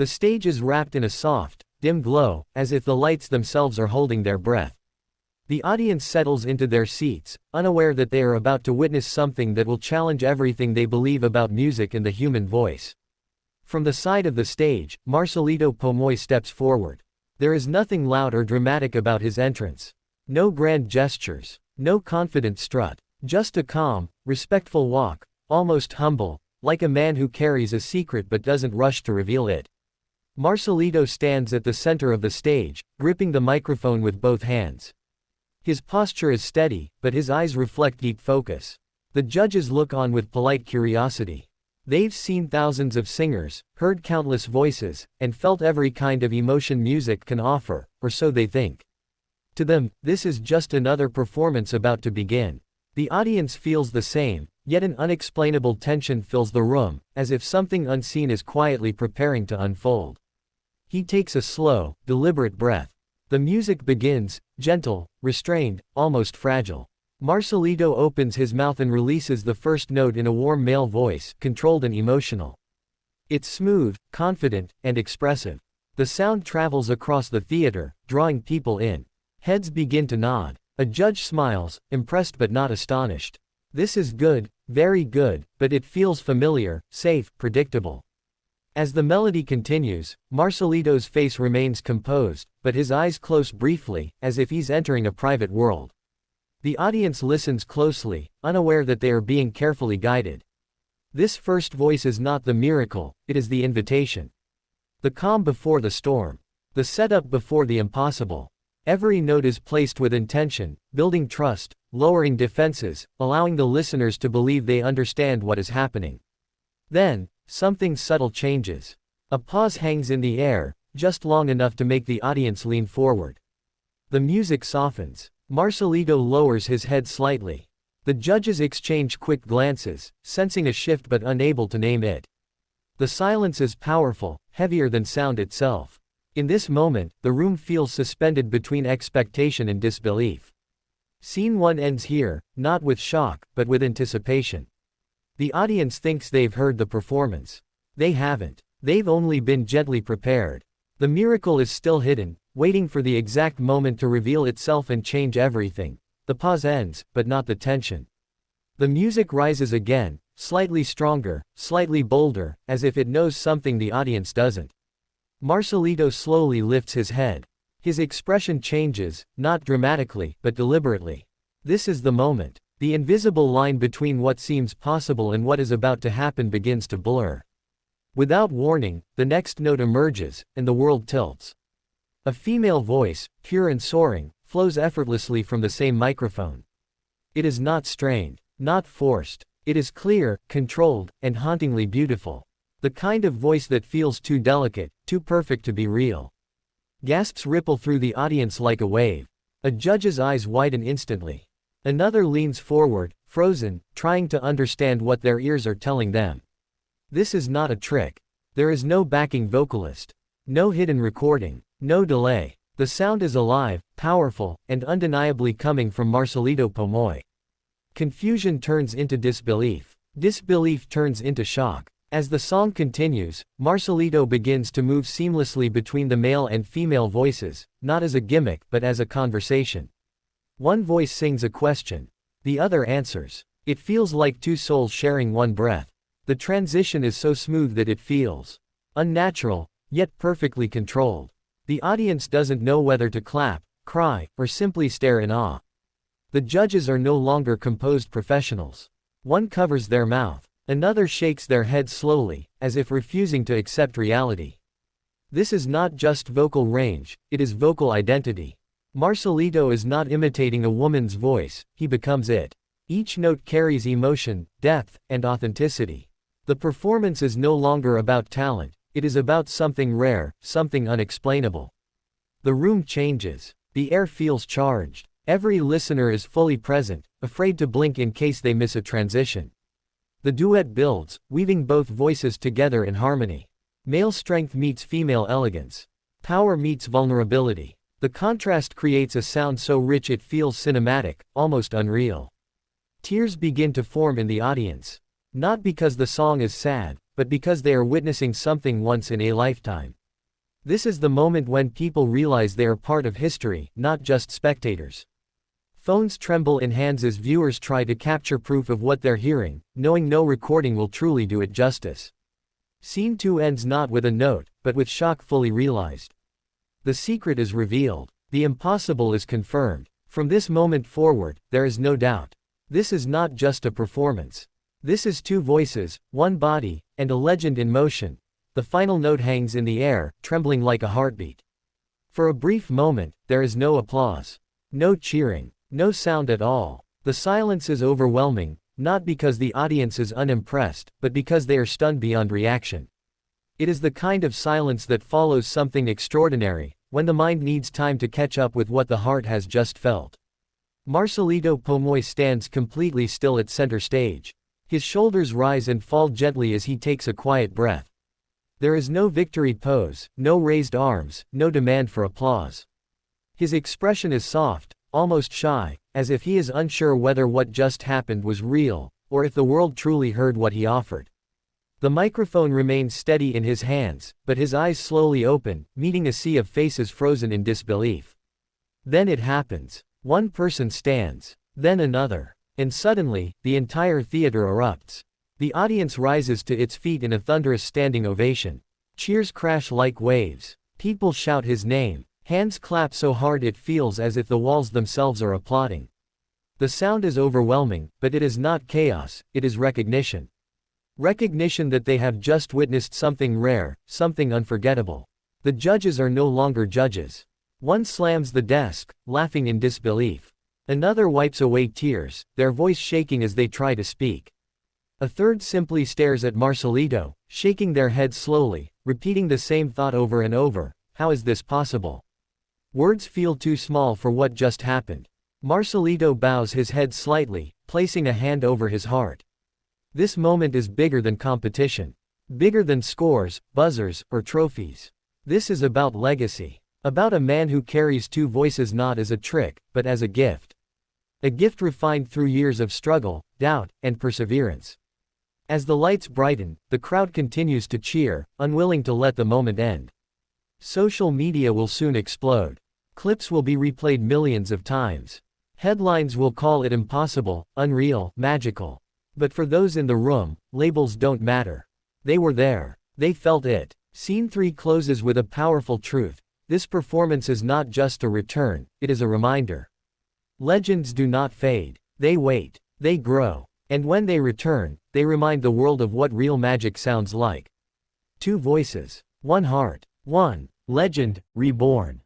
The stage is wrapped in a soft, dim glow, as if the lights themselves are holding their breath. The audience settles into their seats, unaware that they are about to witness something that will challenge everything they believe about music and the human voice. From the side of the stage, Marcelito Pomoy steps forward. There is nothing loud or dramatic about his entrance. No grand gestures. No confident strut. Just a calm, respectful walk, almost humble, like a man who carries a secret but doesn't rush to reveal it. Marcelito stands at the center of the stage, gripping the microphone with both hands. His posture is steady, but his eyes reflect deep focus. The judges look on with polite curiosity. They've seen thousands of singers, heard countless voices, and felt every kind of emotion music can offer, or so they think. To them, this is just another performance about to begin. The audience feels the same, yet an unexplainable tension fills the room, as if something unseen is quietly preparing to unfold. He takes a slow, deliberate breath. The music begins, gentle, restrained, almost fragile. Marcelito opens his mouth and releases the first note in a warm male voice, controlled and emotional. It's smooth, confident, and expressive. The sound travels across the theater, drawing people in. Heads begin to nod. A judge smiles, impressed but not astonished. This is good, very good, but it feels familiar, safe, predictable. As the melody continues, Marcelito's face remains composed, but his eyes close briefly, as if he's entering a private world. The audience listens closely, unaware that they are being carefully guided. This first voice is not the miracle, it is the invitation. The calm before the storm. The setup before the impossible. Every note is placed with intention, building trust, lowering defenses, allowing the listeners to believe they understand what is happening. Then, something subtle changes. A pause hangs in the air, just long enough to make the audience lean forward. The music softens. Marcelito lowers his head slightly. The judges exchange quick glances, sensing a shift but unable to name it. The silence is powerful, heavier than sound itself. In this moment, the room feels suspended between expectation and disbelief. Scene 1 ends here, not with shock, but with anticipation. The audience thinks they've heard the performance. They haven't. They've only been gently prepared. The miracle is still hidden, waiting for the exact moment to reveal itself and change everything. The pause ends, but not the tension. The music rises again, slightly stronger, slightly bolder, as if it knows something the audience doesn't. Marcelito slowly lifts his head. His expression changes, not dramatically, but deliberately. This is the moment. The invisible line between what seems possible and what is about to happen begins to blur. Without warning, the next note emerges, and the world tilts. A female voice, pure and soaring, flows effortlessly from the same microphone. It is not strained, not forced. It is clear, controlled, and hauntingly beautiful. The kind of voice that feels too delicate, too perfect to be real. Gasps ripple through the audience like a wave. A judge's eyes widen instantly. Another leans forward, frozen, trying to understand what their ears are telling them. This is not a trick. There is no backing vocalist. No hidden recording. No delay. The sound is alive, powerful, and undeniably coming from Marcelito Pomoy. Confusion turns into disbelief. Disbelief turns into shock. As the song continues, Marcelito begins to move seamlessly between the male and female voices, not as a gimmick but as a conversation. One voice sings a question. The other answers. It feels like two souls sharing one breath. The transition is so smooth that it feels unnatural, yet perfectly controlled. The audience doesn't know whether to clap, cry, or simply stare in awe. The judges are no longer composed professionals. One covers their mouth. Another shakes their head slowly, as if refusing to accept reality. This is not just vocal range, it is vocal identity. Marcelito is not imitating a woman's voice, he becomes it. Each note carries emotion, depth, and authenticity. The performance is no longer about talent, it is about something rare, something unexplainable. The room changes. The air feels charged. Every listener is fully present, afraid to blink in case they miss a transition. The duet builds, weaving both voices together in harmony. Male strength meets female elegance. Power meets vulnerability. The contrast creates a sound so rich it feels cinematic, almost unreal. Tears begin to form in the audience. Not because the song is sad, but because they are witnessing something once in a lifetime. This is the moment when people realize they are part of history, not just spectators. Phones tremble in hands as viewers try to capture proof of what they're hearing, knowing no recording will truly do it justice. Scene 2 ends not with a note, but with shock fully realized. The secret is revealed. The impossible is confirmed. From this moment forward, there is no doubt. This is not just a performance. This is two voices, one body, and a legend in motion. The final note hangs in the air, trembling like a heartbeat. For a brief moment, there is no applause. No cheering. No sound at all. The silence is overwhelming, not because the audience is unimpressed, but because they are stunned beyond reaction. It is the kind of silence that follows something extraordinary, when the mind needs time to catch up with what the heart has just felt. Marcelito Pomoy stands completely still at center stage. His shoulders rise and fall gently as he takes a quiet breath. There is no victory pose, no raised arms, no demand for applause. His expression is soft, almost shy, as if he is unsure whether what just happened was real, or if the world truly heard what he offered. The microphone remains steady in his hands, but his eyes slowly open, meeting a sea of faces frozen in disbelief. Then it happens. One person stands, then another, and suddenly, the entire theater erupts. The audience rises to its feet in a thunderous standing ovation. Cheers crash like waves. People shout his name. Hands clap so hard it feels as if the walls themselves are applauding. The sound is overwhelming, but it is not chaos, it is recognition. Recognition that they have just witnessed something rare, something unforgettable. The judges are no longer judges. One slams the desk, laughing in disbelief. Another wipes away tears, their voice shaking as they try to speak. A third simply stares at Marcelito, shaking their head slowly, repeating the same thought over and over. How is this possible? Words feel too small for what just happened. Marcelito bows his head slightly, placing a hand over his heart. This moment is bigger than competition. Bigger than scores, buzzers, or trophies. This is about legacy. About a man who carries two voices not as a trick, but as a gift. A gift refined through years of struggle, doubt, and perseverance. As the lights brighten, the crowd continues to cheer, unwilling to let the moment end. Social media will soon explode. Clips will be replayed millions of times. Headlines will call it impossible, unreal, magical. But for those in the room, labels don't matter. They were there. They felt it. Scene 3 closes with a powerful truth. This performance is not just a return, it is a reminder. Legends do not fade. They wait. They grow. And when they return, they remind the world of what real magic sounds like. Two voices. One heart. One legend, reborn.